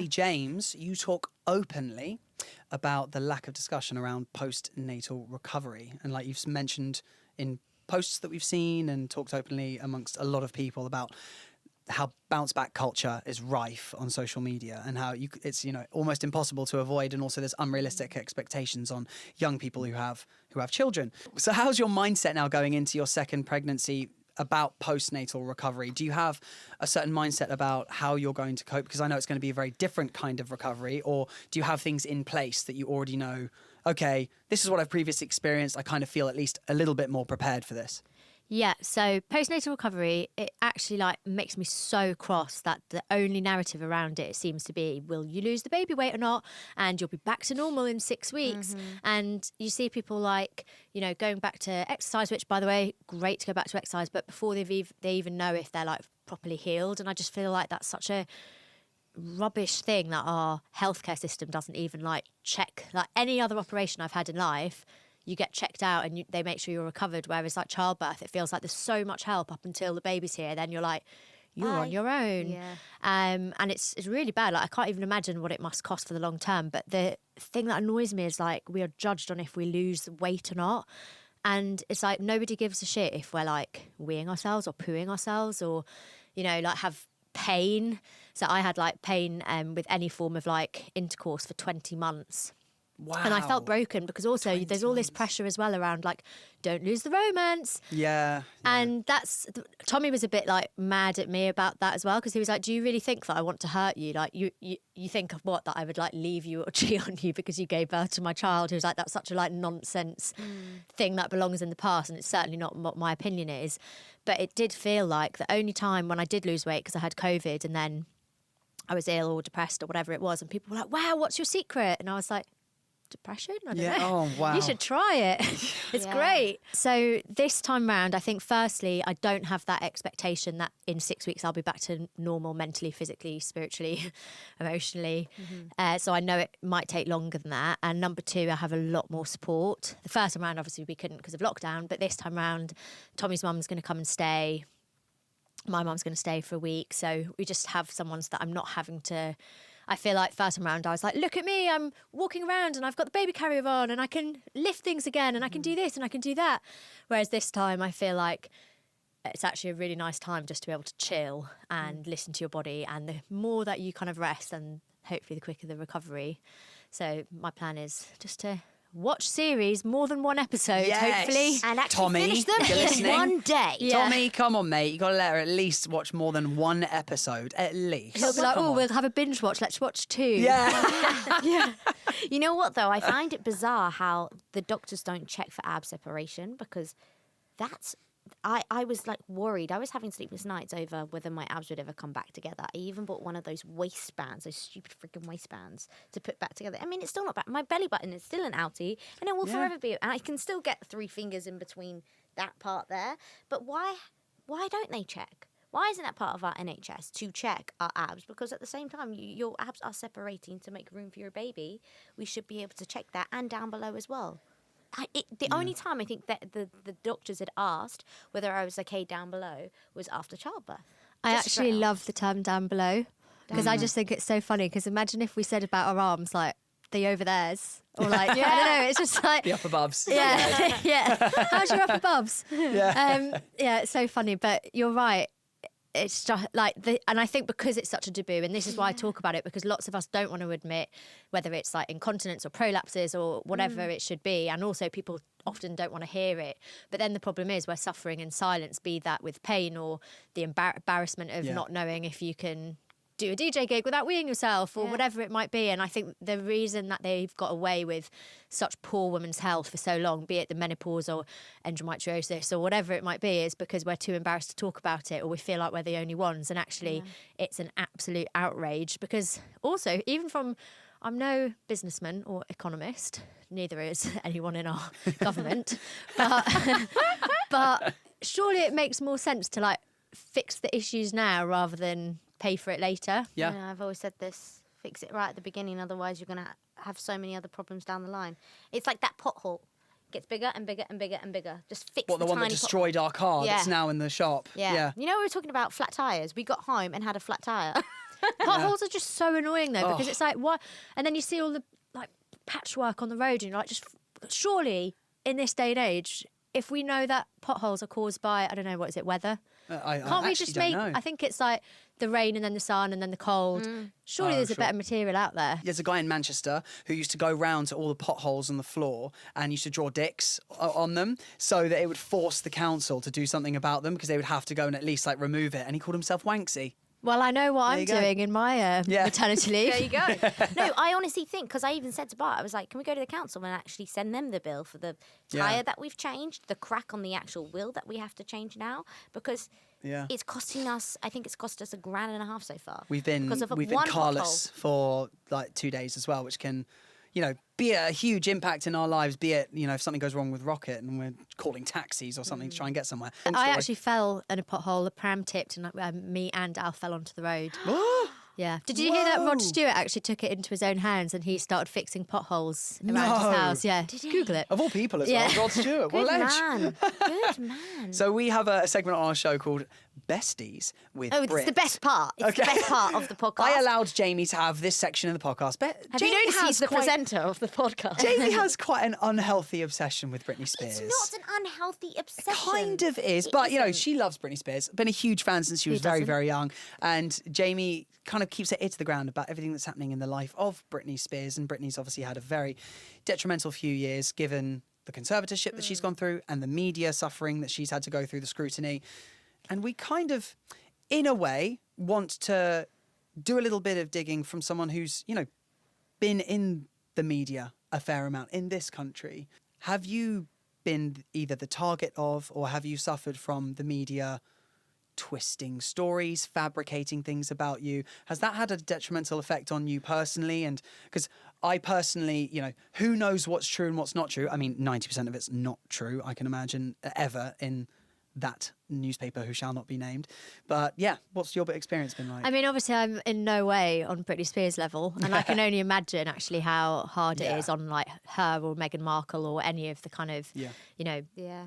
Actually, James, you talk openly about the lack of discussion around postnatal recovery. And like you've mentioned in posts that we've seen and talked openly amongst a lot of people about how bounce back culture is rife on social media and how it's almost impossible to avoid, and also there's unrealistic expectations on young people who have children. So how's your mindset now going into your second pregnancy about postnatal recovery? Do you have a certain mindset about how you're going to cope? Because I know it's going to be a very different kind of recovery. Or do you have things in place that you already know, okay, this is what I've previously experienced, I kind of feel at least a little bit more prepared for this? Yeah, so postnatal recovery, it actually makes me so cross that the only narrative around it seems to be, will you lose the baby weight or not? And you'll be back to normal in 6 weeks. And you see people going back to exercise, which, by the way, great to go back to exercise, but before they even know if they're properly healed. And I just feel like that's such a rubbish thing that our healthcare system doesn't even check. Like any other operation I've had in life, you get checked out and they make sure you're recovered. Whereas childbirth, it feels like there's so much help up until the baby's here. Then you're you're on your own. Yeah. And it's really bad. I can't even imagine what it must cost for the long term. But the thing that annoys me is we are judged on if we lose weight or not. And it's nobody gives a shit if we're weeing ourselves or pooing ourselves or, have pain. So I had pain with any form of intercourse for 20 months. Wow. And I felt broken because also there's all this pressure as well around don't lose the romance. Yeah. And Tommy was a bit mad at me about that as well, because he was do you really think that I want to hurt you? You think of what, that I would leave you or cheat on you because you gave birth to my child? He was that's such a nonsense thing that belongs in the past, and it's certainly not what my opinion is. But it did feel the only time when I did lose weight, because I had COVID and then I was ill or depressed or whatever it was, and people were wow, what's your secret? And I was depression? I don't know. Oh, wow. You should try it. It's great. So this time round, I think firstly, I don't have that expectation that in 6 weeks I'll be back to normal mentally, physically, spiritually, emotionally. So I know it might take longer than that. And number two, I have a lot more support. The first time round, obviously, we couldn't because of lockdown. But this time round, Tommy's mum's going to come and stay. My mum's going to stay for a week. So we just have someone that I'm not having to... I feel first time round, I was look at me, I'm walking around and I've got the baby carrier on and I can lift things again and I can do this and I can do that. Whereas this time I feel it's actually a really nice time just to be able to chill and listen to your body. And the more that you kind of rest, and hopefully the quicker the recovery. So my plan is just to watch series, more than one episode, hopefully. And actually Tommy, finish them if you're in listening. one day. Yeah. Tommy, come on, mate. You got to let her at least watch more than one episode, at least. He'll be we'll have a binge watch, let's watch 2. Yeah. Yeah. You know what, though? I find it bizarre how the doctors don't check for ab separation, because I was worried. I was having sleepless nights over whether my abs would ever come back together. I even bought one of those waistbands, those stupid freaking waistbands, to put back together. I mean, it's still not back. My belly button is still an outie, and it will forever be. And I can still get 3 fingers in between that part there. But why don't they check? Why isn't that part of our NHS to check our abs? Because at the same time, your abs are separating to make room for your baby. We should be able to check that, and down below as well. The only time I think that the doctors had asked whether I was okay down below was after childbirth. I actually love the term down below, because I just think it's so funny. Because imagine if we said about our arms the over there's, or I don't know, it's just The upper bubs. yeah, yeah. How's your upper bubs? Yeah. Yeah, it's so funny, but you're right. It's just and I think because it's such a taboo, and this is why I talk about it, because lots of us don't want to admit whether it's incontinence or prolapses or whatever it should be, and also people often don't want to hear it. But then the problem is we're suffering in silence, be that with pain or the embarrassment of not knowing if you can do a DJ gig without weeing yourself or whatever it might be. And I think the reason that they've got away with such poor women's health for so long, be it the menopause or endometriosis or whatever it might be, is because we're too embarrassed to talk about it, or we feel like we're the only ones. And actually it's an absolute outrage, because also even from, I'm no businessman or economist, neither is anyone in our government, but surely it makes more sense to fix the issues now rather than pay for it later. Yeah. I've always said this: fix it right at the beginning, otherwise you're going to have so many other problems down the line. It's like that pothole. Gets bigger and bigger and bigger and bigger. Just fix the one that destroyed our car that's now in the shop. Yeah. You know, we were talking about flat tyres. We got home and had a flat tyre. Potholes are just so annoying though, because it's like, what? And then you see all the like patchwork on the road, and you're like, just surely in this day and age, if we know that potholes are caused by, I don't know, what is it, weather? Can't we just make, I think it's like the rain and then the sun and then the cold. Surely there's a better material out there. There's a guy in Manchester who used to go round to all the potholes on the floor and used to draw dicks on them so that it would force the council to do something about them, because they would have to go and at least like remove it. And he called himself Wanksy. Well, I know what I'm doing in my maternity leave. There you go. No, I honestly think, because I even said to Bart, I was like, can we go to the council and actually send them the bill for the tyre that we've changed, the crack on the actual wheel that we have to change now? Because it's costing us, I think it's cost us $1,500 so far. We've been carless for like 2 days as well, which can, you know, be a huge impact in our lives, be it, you know, if something goes wrong with Rocket and we're calling taxis or something to try and get somewhere. I actually fell in a pothole, the pram tipped, and me and Al fell onto the road. Yeah. Did you hear that Rod Stewart actually took it into his own hands and he started fixing potholes around his house? Yeah. Did he? Google it. Of all people as well, Rod Stewart. What a Good ledge. man. Good man. So we have a segment on our show called Besties with Oh, it's Brit. the best part. It's the best part of the podcast. I allowed Jamie to have this section of the podcast. Have you noticed he's the presenter of the podcast? Jamie has quite an unhealthy obsession with Britney Spears. It's not an unhealthy obsession. Kind of is, but you know, she loves Britney Spears. Been a huge fan since she was very, very young. And Jamie kind of keeps her ear to the ground about everything that's happening in the life of Britney Spears. And Britney's obviously had a very detrimental few years, given the conservatorship that she's gone through and the media suffering that she's had to go through, the scrutiny. And we kind of, in a way, want to do a little bit of digging from someone who's, you know, been in the media a fair amount in this country. Have you been either the target of, or have you suffered from the media twisting stories, fabricating things about you? Has that had a detrimental effect on you personally? And because I personally, you know, who knows what's true and what's not true? I mean, 90% of it's not true, I can imagine, ever in that newspaper who shall not be named. But yeah, what's your experience been like? I mean, obviously, I'm in no way on Britney Spears level, and I can only imagine actually how hard it is on like her or Meghan Markle or any of the kind of, you know,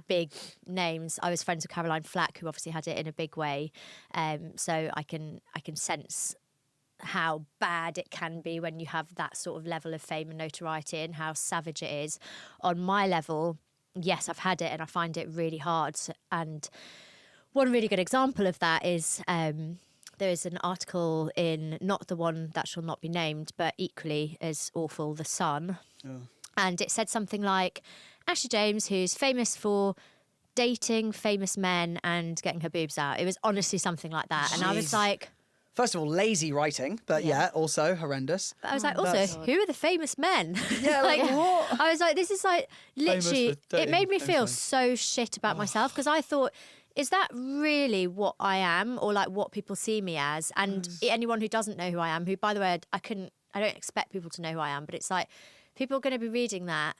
big names. I was friends with Caroline Flack, who obviously had it in a big way, so I can sense how bad it can be when you have that sort of level of fame and notoriety, and how savage it is. On my level, yes, I've had it and I find it really hard. And one really good example of that is there is an article in, not the one that shall not be named, but equally as awful, The Sun. And it said something like, Ashley James, who's famous for dating famous men and getting her boobs out. It was honestly something like that. And I was like... First of all, lazy writing, but also horrendous. But I was like, also, who are the famous men? Yeah, like what? I was like, this is like, literally, it made me feel so shit about myself, because I thought, is that really what I am, or like what people see me as? And anyone who doesn't know who I am, who, by the way, I don't expect people to know who I am, but it's like, people are going to be reading that,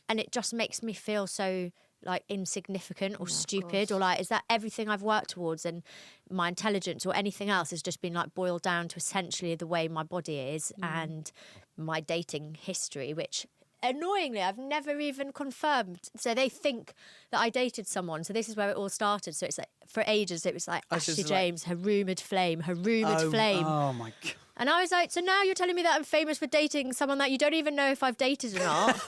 and it just makes me feel so like insignificant or stupid, or like, is that everything I've worked towards, and my intelligence or anything else has just been like boiled down to essentially the way my body is and my dating history, which annoyingly I've never even confirmed. So they think that I dated someone. So this is where it all started. So it's like, for ages it was like Ashley James, her rumoured flame. Oh my God. And I was like, so now you're telling me that I'm famous for dating someone that you don't even know if I've dated or not,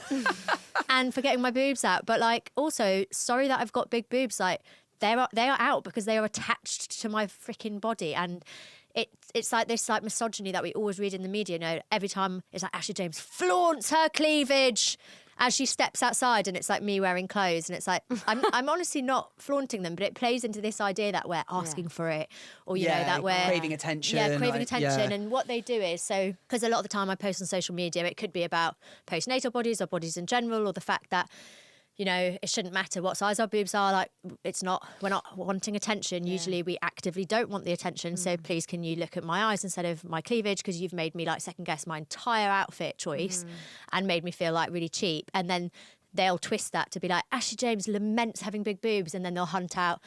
and for getting my boobs out. But like, also, sorry that I've got big boobs. Like, they are out because they are attached to my freaking body. And it's like this like misogyny that we always read in the media. You know, every time it's like Ashley James flaunts her cleavage as she steps outside, and it's like me wearing clothes, and it's like I'm honestly not flaunting them, but it plays into this idea that we're asking for it, or you know, that we're craving attention. Yeah, craving attention. And what they do is, so because a lot of the time I post on social media, it could be about postnatal bodies or bodies in general, or the fact that, you know, it shouldn't matter what size our boobs are. Like, we're not wanting attention. Usually we actively don't want the attention. So please, can you look at my eyes instead of my cleavage? Because you've made me like second guess my entire outfit choice and made me feel like really cheap. And then they'll twist that to be like, Ashley James laments having big boobs. And then they'll hunt out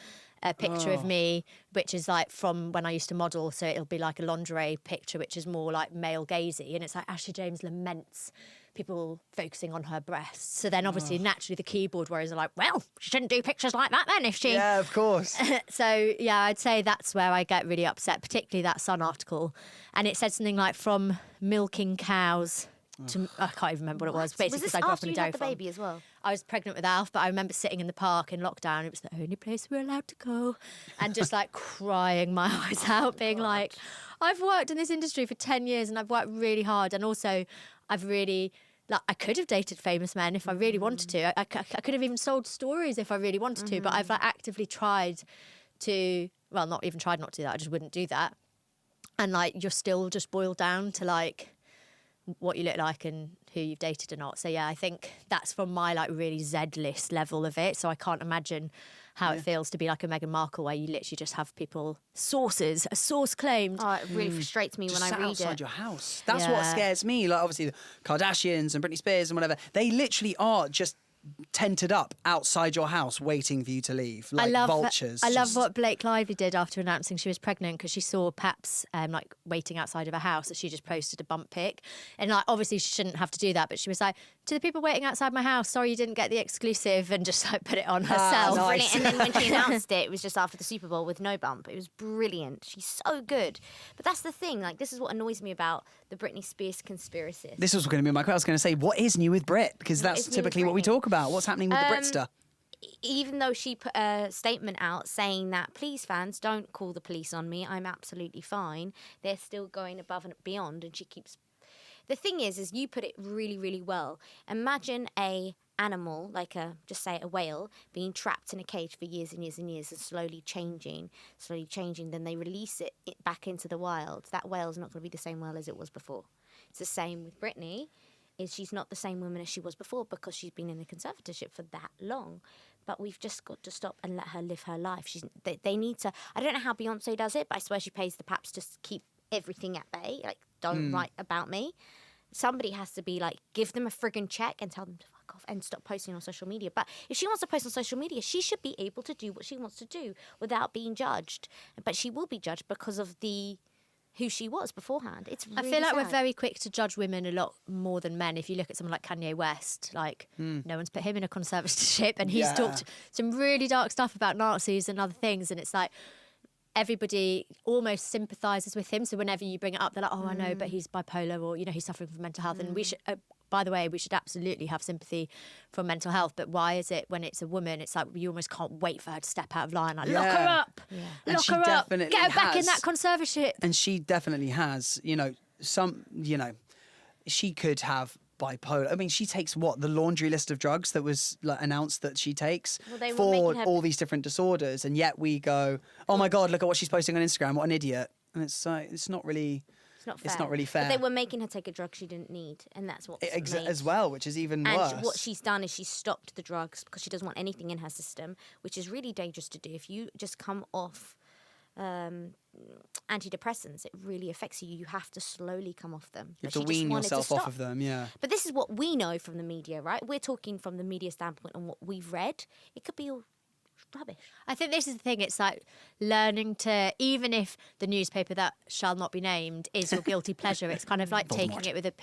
a picture of me, which is like from when I used to model. So it'll be like a lingerie picture, which is more like male gazy. And it's like Ashley James laments people focusing on her breasts. So then obviously naturally the keyboard warriors are like, well, she shouldn't do pictures like that then if she... Yeah, of course. So yeah, I'd say that's where I get really upset, particularly that Sun article. And it said something like from milking cows to... I can't even remember what it was. Basically, Was this because I grew up after on a you dairy had the farm. baby as well? I was pregnant with Alf, but I remember sitting in the park in lockdown. It was the only place we were allowed to go. And just like crying my eyes out, being like, I've worked in this industry for 10 years and I've worked really hard. And also I've really... Like, I could have dated famous men if I really wanted to. I could have even sold stories if I really wanted to. But I've like actively tried to... Well, not even tried not to do that. I just wouldn't do that. And like, you're still just boiled down to like... what you look like and who you've dated or not. So yeah, I think that's from my like really Z-list level of it. So I can't imagine how it feels to be like a Meghan Markle where you literally just have people, sources, a source claimed. Oh, it really frustrates me Just when I sat read outside it. your house. That's what Yeah. scares me. Like obviously the Kardashians and Britney Spears and whatever, they literally are just tented up outside your house waiting for you to leave, like vultures. I love just- what Blake Lively did after announcing she was pregnant because she saw Paps like waiting outside of her house. That she just posted a bump pic, and like obviously she shouldn't have to do that, but she was like, to the people waiting outside my house, sorry you didn't get the exclusive, and just like put it on herself. nice. Brilliant. And then when she announced it, it was just after the Super Bowl with no bump. It was brilliant. She's so good. But that's the thing. Like, this is what annoys me about the Britney Spears conspiracy. This was going to be my question. I was going to say, what is new with Brit? Because What that's is new with typically what we Britney? talk about. What's happening with the Britster? Even though she put a statement out saying that, please fans, don't call the police on me, I'm absolutely fine, they're still going above and beyond, and she keeps... The thing is you put it really, really well. Imagine a animal, like just say a whale, being trapped in a cage for years and years and years and slowly changing, then they release it back into the wild. That whale's not going to be the same whale as it was before. It's the same with Britney. She's not the same woman as she was before because she's been in a conservatorship for that long. But we've just got to stop and let her live her life. They need to... I don't know how Beyonce does it, but I swear she pays the paps to keep everything at bay. Like, don't write about me. Somebody has to be like, give them a friggin' check and tell them to fuck off and stop posting on social media. But if she wants to post on social media, she should be able to do what she wants to do without being judged. But she will be judged because of who she was beforehand. It's really I feel like we're sad. very quick to judge women a lot more than men. If you look at someone like Kanye West, like no one's put him in a conservatorship, and he's talked some really dark stuff about Nazis and other things, and it's like everybody almost sympathises with him. So whenever you bring it up, they're like, oh, I know, but he's bipolar, or, you know, he's suffering from mental health. And we should, by the way, we should absolutely have sympathy for mental health. But why is it when it's a woman, it's like you almost can't wait for her to step out of line. Like, lock her up. And Lock she her up. Get definitely her back in has. that conservatorship. And she definitely has, she could have bipolar. I mean, she takes the laundry list of drugs that was like, announced that she takes Well, they were for making her- all these different disorders, and yet we go, oh my God, look at what she's posting on Instagram. What an idiot! And it's it's not really. It's not really fair. But they were making her take a drug she didn't need, and that's what As well, which is even And worse. what she's done is she's stopped the drugs because she doesn't want anything in her system, which is really dangerous to do. If you just come off antidepressants, it really affects you. You have to slowly come off them. You have But to she just wean wanted to yourself off stop. of them, yeah. But this is what we know from the media, right? We're talking from the media standpoint on what we've read. It could be all rubbish. I think this is the thing. It's like learning to, even if the newspaper that shall not be named is your guilty pleasure, it's kind of like taking it with a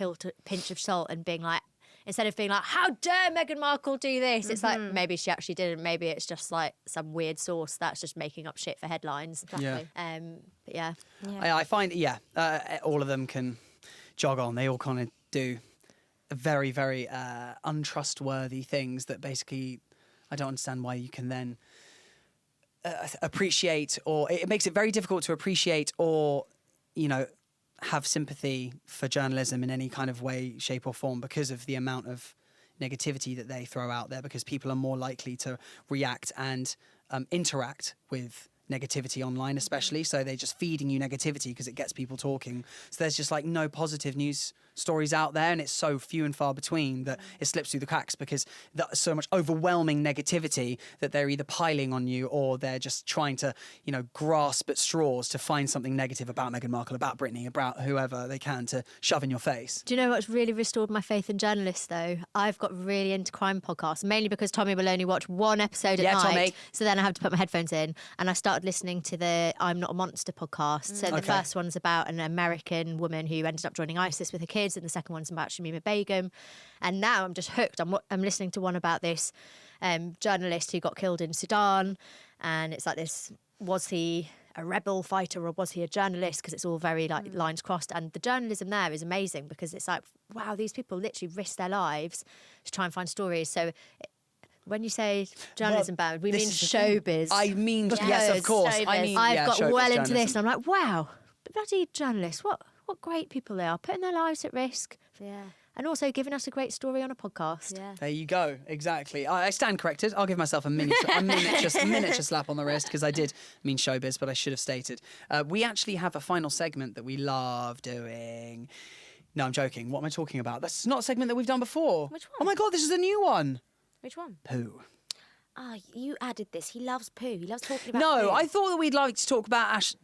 pinch of salt and being like, instead of being like, how dare Meghan Markle do this? It's like, maybe she actually didn't. Maybe it's just like some weird source that's just making up shit for headlines. Yeah. But yeah. I find, all of them can jog on. They all kind of do very, very untrustworthy things that basically I don't understand why you can then appreciate, or it makes it very difficult to appreciate or, have sympathy for journalism in any kind of way, shape or form because of the amount of negativity that they throw out there, because people are more likely to react and interact with negativity online, especially. So they're just feeding you negativity because it gets people talking. So there's just like no positive news stories out there, and it's so few and far between that it slips through the cracks because there's so much overwhelming negativity that they're either piling on you or they're just trying to, you know, grasp at straws to find something negative about Meghan Markle, about Britney, about whoever they can to shove in your face. Do you know what's really restored my faith in journalists, though? I've got really into crime podcasts, mainly because Tommy will only watch one episode at night. Tommy. So then I have to put my headphones in, and I started listening to the I'm Not a Monster podcast. So the first one's about an American woman who ended up joining ISIS with her kids, and the second one's about Shamima Begum. And now I'm just hooked. I'm listening to one about this journalist who got killed in Sudan, and it's like this, was he a rebel fighter or was he a journalist? Because it's all very like lines crossed, and the journalism there is amazing because it's like, wow, these people literally risk their lives to try and find stories. So when you say journalism bad, we mean showbiz. I mean, yes, of course. Showbiz. I mean, I've got showbiz well into journalism. this, and I'm like, wow, bloody journalists, what great people they are, putting their lives at risk. Yeah. And also giving us a great story on a podcast. Yeah. There you go. Exactly. I stand corrected. I'll give myself a miniature slap on the wrist because I did mean showbiz, but I should have stated. We actually have a final segment that we love doing. No, I'm joking. What am I talking about? That's not a segment that we've done before. Which one? Oh my God, this is a new one. Which one? Poo. Ah, you added this. He loves poo. He loves talking about No, poo. I thought that we'd like to talk about Ash.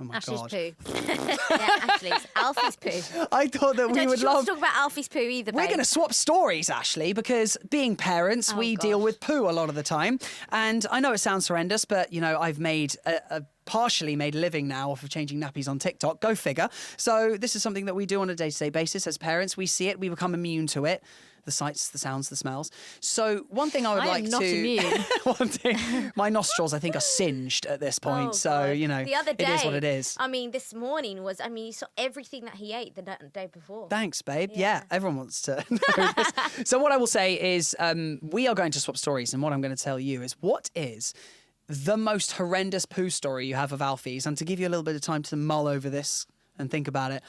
Oh my Ashley's God. poo. Yeah, Ashley's. Alfie's poo. I thought that we Don't would you want love. to talk about Alfie's poo either, We're babe? going to swap stories, Ashley, because being parents, we deal gosh. with poo a lot of the time. And I know it sounds horrendous, but, you know, I've made partially made a living now off of changing nappies on TikTok. Go figure. So this is something that we do on a day-to-day basis as parents. We see it. We become immune to it. The sights, the sounds, the smells. So one thing I would like am not to... immune. One thing, my nostrils, I think, are singed at this point. Oh, so, God. you know, the other day, it is what it is. I mean, this morning was, you saw everything that he ate the day before. Thanks, babe. Yeah, everyone wants to know this. So what I will say is we are going to swap stories, and what I'm going to tell you is what is the most horrendous poo story you have of Alfie's, and to give you a little bit of time to mull over this and think about it,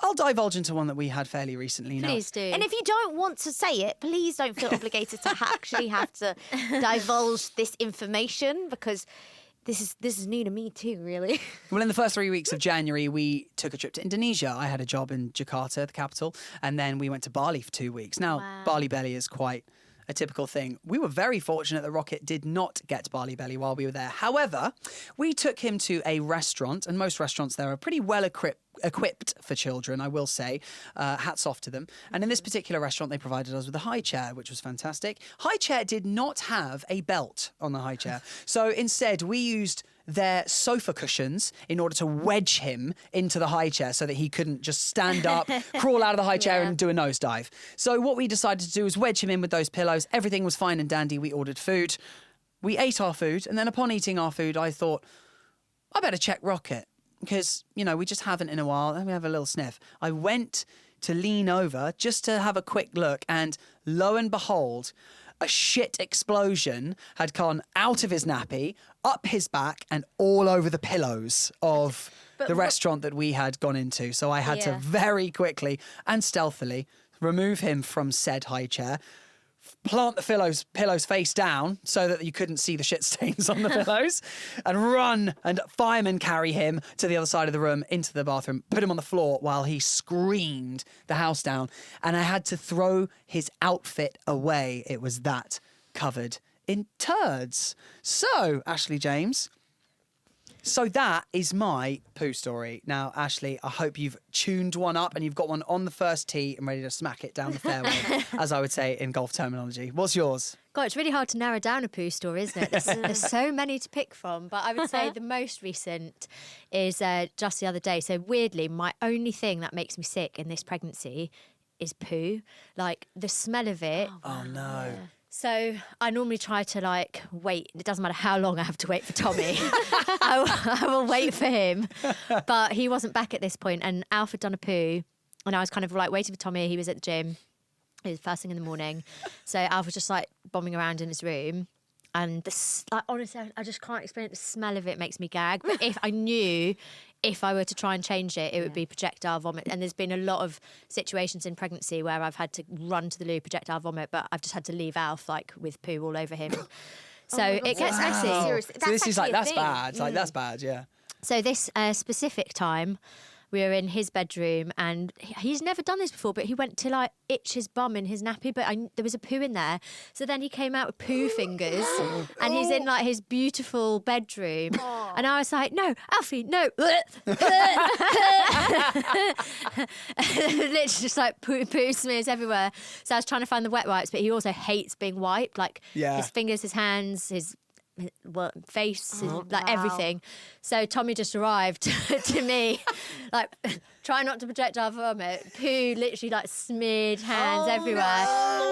I'll divulge into one that we had fairly recently. Please do. And if you don't want to say it, please don't feel obligated to actually have to divulge this information because this is new to me too, really. Well, in the first 3 weeks of January, we took a trip to Indonesia. I had a job in Jakarta, the capital, and then we went to Bali for 2 weeks. Now, Bali belly is quite a typical thing. We were very fortunate that Rocket did not get Bali belly while we were there. However, we took him to a restaurant, and most restaurants there are pretty well equipped for children, I will say. Hats off to them. And in this particular restaurant, they provided us with a high chair, which was fantastic. High chair did not have a belt on the high chair. So instead, we used their sofa cushions in order to wedge him into the high chair so that he couldn't just stand up, crawl out of the high chair and do a nosedive. So what we decided to do was wedge him in with those pillows. Everything was fine and dandy. We ordered food. We ate our food. And then upon eating our food, I thought, I better check Rocket. Because, you know, we just haven't in a while. Let me have a little sniff. I went to lean over just to have a quick look. And lo and behold, a shit explosion had gone out of his nappy, up his back, and all over the pillows of the restaurant that we had gone into. So I had to very quickly and stealthily remove him from said high chair, plant the pillows face down so that you couldn't see the shit stains on the pillows, and run and fireman carry him to the other side of the room into the bathroom, put him on the floor while he screamed the house down. And I had to throw his outfit away. It was that covered in turds. So, Ashley James, so that is my poo story. Now, Ashley, I hope you've tuned one up and you've got one on the first tee and ready to smack it down the fairway, as I would say in golf terminology. What's yours? God, it's really hard to narrow down a poo story, isn't it? There's so many to pick from. But I would say the most recent is just the other day. So weirdly, my only thing that makes me sick in this pregnancy is poo. Like the smell of it. Oh, no. So I normally try to wait. It doesn't matter how long I have to wait for Tommy. I will wait for him. But he wasn't back at this point, and Alf had done a poo, and I was kind of waiting for Tommy. He was at the gym. It was first thing in the morning. So Alf was just bombing around in his room. And honestly, I just can't explain it. The smell of it makes me gag. But if I were to try and change it, it would be projectile vomit. And there's been a lot of situations in pregnancy where I've had to run to the loo, projectile vomit, but I've just had to leave Alf with poo all over him. So it gets messy. Seriously, So this is like, actually a that's thing. bad. Like, that's bad, yeah. So this specific time, we were in his bedroom and he's never done this before, but he went to like itch his bum in his nappy, but there was a poo in there. So then he came out with poo fingers and he's in like his beautiful bedroom. And I was like, no, Alfie, no. Literally just like poo smears everywhere. So I was trying to find the wet wipes, but he also hates being wiped. Like his fingers, his hands, his face, like everything. So Tommy just arrived to me, like trying not to project our vomit. Poo literally like smeared hands everywhere,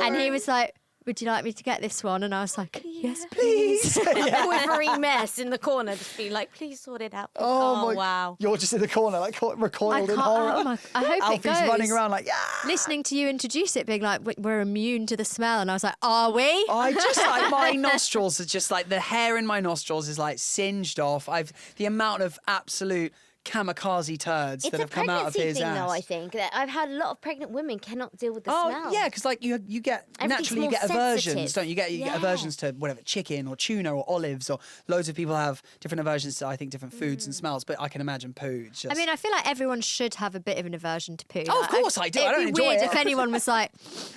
and he was like, "Would you like me to get this one?" And I was like, "Yes, please." A quivering mess in the corner, just being like, please sort it out. Wow. You're just in the corner, like recoiled in horror. I hope Alfie's it goes. running around like, yeah. Listening to you introduce it, being like, we're immune to the smell, and I was like, are we? I just like my nostrils are just like the hair in my nostrils is like singed off. The amount of absolute kamikaze turds that have come out of his thing, ass. though, I think. That I've had a lot of pregnant women cannot deal with the smell. Yeah, because like you get naturally you more get aversions, sensitive. don't you? You get aversions to whatever chicken or tuna or olives, or loads of people have different aversions to, I think, different foods and smells. But I can imagine poo. Just... I mean, I feel like everyone should have a bit of an aversion to poo. Oh, of course I do. I don't It'd be enjoy weird it. if anyone was like,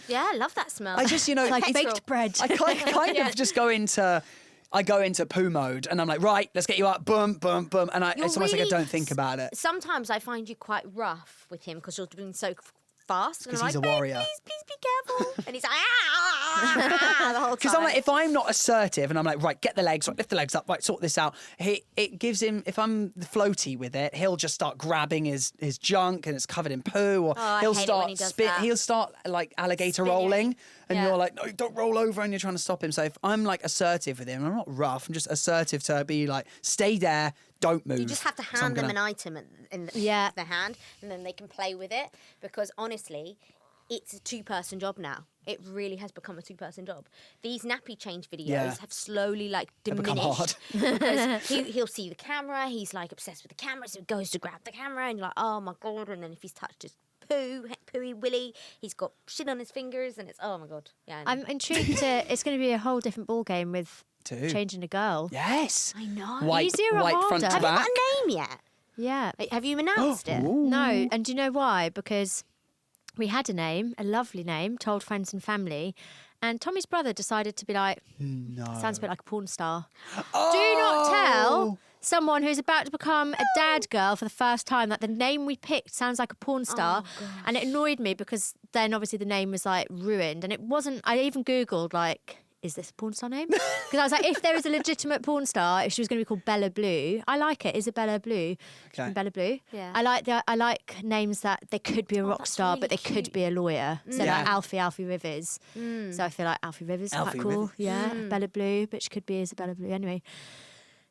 Yeah, I love that smell. I just, like it's- baked bread. I kind of just go into poo mode, and I'm like, right, let's get you up, boom, boom, boom, and it's almost like I don't think about it. Sometimes I find you quite rough with him because you're doing so fast. Because And I'm he's like, a warrior. Please be careful. And he's like, the whole time. Because I'm like, if I'm not assertive and I'm like, right, get the legs, right, lift the legs up, right, sort this out. It gives him, if I'm floaty with it, he'll just start grabbing his junk and it's covered in poo, or I he'll hate it start when he does that. he'll start like alligator Spinning. rolling, and Yeah. you're like, no, don't roll over, and you're trying to stop him. So if I'm like assertive with him, I'm not rough, I'm just assertive to be like, stay there, don't move. You just have to 'cause I'm hand them gonna- an item in the hand, and then they can play with it. Because honestly, it's a two-person job now. It really has become a two-person job. These nappy change videos have slowly like They've become diminished. hard. Because he'll see the camera, he's like obsessed with the camera, so he goes to grab the camera, and you're like, oh my god! And then if he's touched his pooey willy, he's got shit on his fingers, and it's oh my god. Yeah, I know. I'm intrigued to. It's going to be a whole different ball game with Too. changing a girl. Yes. I know. White, Easier or white front harder? to Have you back. got a name yet? Yeah. Have you announced it? No, and do you know why? Because we had a name, a lovely name, told friends and family, and Tommy's brother decided to be like, No. sounds a bit like a porn star. Oh! Do not tell someone who's about to become a dad girl for the first time that the name we picked sounds like a porn star. And it annoyed me because then obviously the name was like ruined, and it wasn't. I even Googled like, is this a porn star name? Because I was like, if there is a legitimate porn star, if she was going to be called Bella Blue, I like it. Isabella Blue, Okay. Bella Blue. Yeah. I like names that they could be a rock that's star, really but they could be a lawyer. So Yeah. like Alfie Rivers. So I feel like Alfie Rivers is Alfie quite cool. Rivers. Yeah, Bella Blue, but she could be Isabella Blue anyway.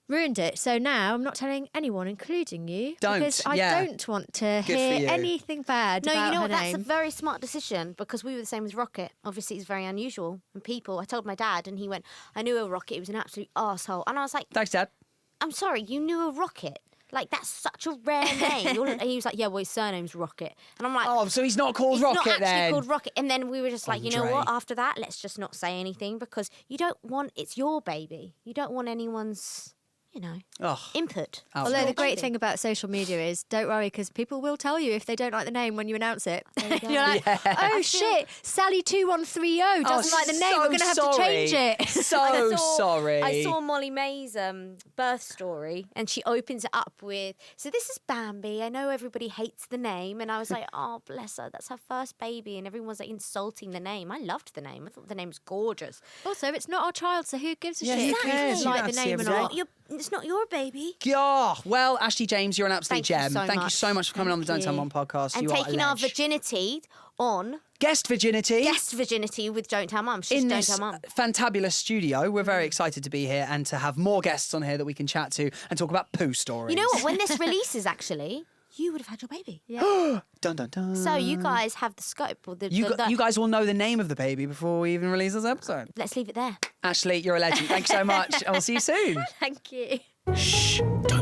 Ruined it. So now I'm not telling anyone, including you, Don't, because I yeah. don't want to Good for hear you. anything bad No, about you know her what? That's a name. very smart decision because we were the same as Rocket. Obviously, it's very unusual. And people, I told my dad, and he went, I knew a Rocket. He was an absolute arsehole. And I was like, Thanks, Dad. I'm sorry, you knew a Rocket? Like, that's such a rare name. And he was like, yeah, well, his surname's Rocket. And I'm like, Oh, so he's not called it's Rocket not actually then? called Rocket. And then we were just like, you know Andre. what? After that, let's just not say anything because you don't want, it's your baby. You don't want anyone's, Ugh. input. Alfie. Although Your the great baby. thing about social media is, don't worry, because people will tell you if they don't like the name when you announce it. There you go. You're like, oh shit, Sally2130 doesn't like the name. We're going to have to change it. So sorry. I saw Molly May's birth story, and she opens it up with, so this is Bambi. I know everybody hates the name. And I was like, oh, bless her. That's her first baby. And everyone's like insulting the name. I loved the name. I thought the name was gorgeous. Also, it's not our child, so who gives a Yeah, shit who if we cares? You like don't the have to name or see every not? day. It's not your baby. Yeah. Well, Ashley James, you're an absolute Thank you gem. so Thank you much. so much for coming on the Don't Tell Mum podcast. And you are taking a our ledge. virginity on Guest virginity. guest virginity with Don't Tell Mum. She's in Don't this Tell Mum. fantabulous studio. We're very excited to be here and to have more guests on here that we can chat to and talk about poo stories. You know what? When this releases, actually, you would have had your baby. Yeah. Dun, dun, dun. So you guys have the scope. Or You guys will know the name of the baby before we even release this episode. Let's leave it there. Ashley, you're a legend. Thank you so much. I will see you soon. Thank you. Shh. Don't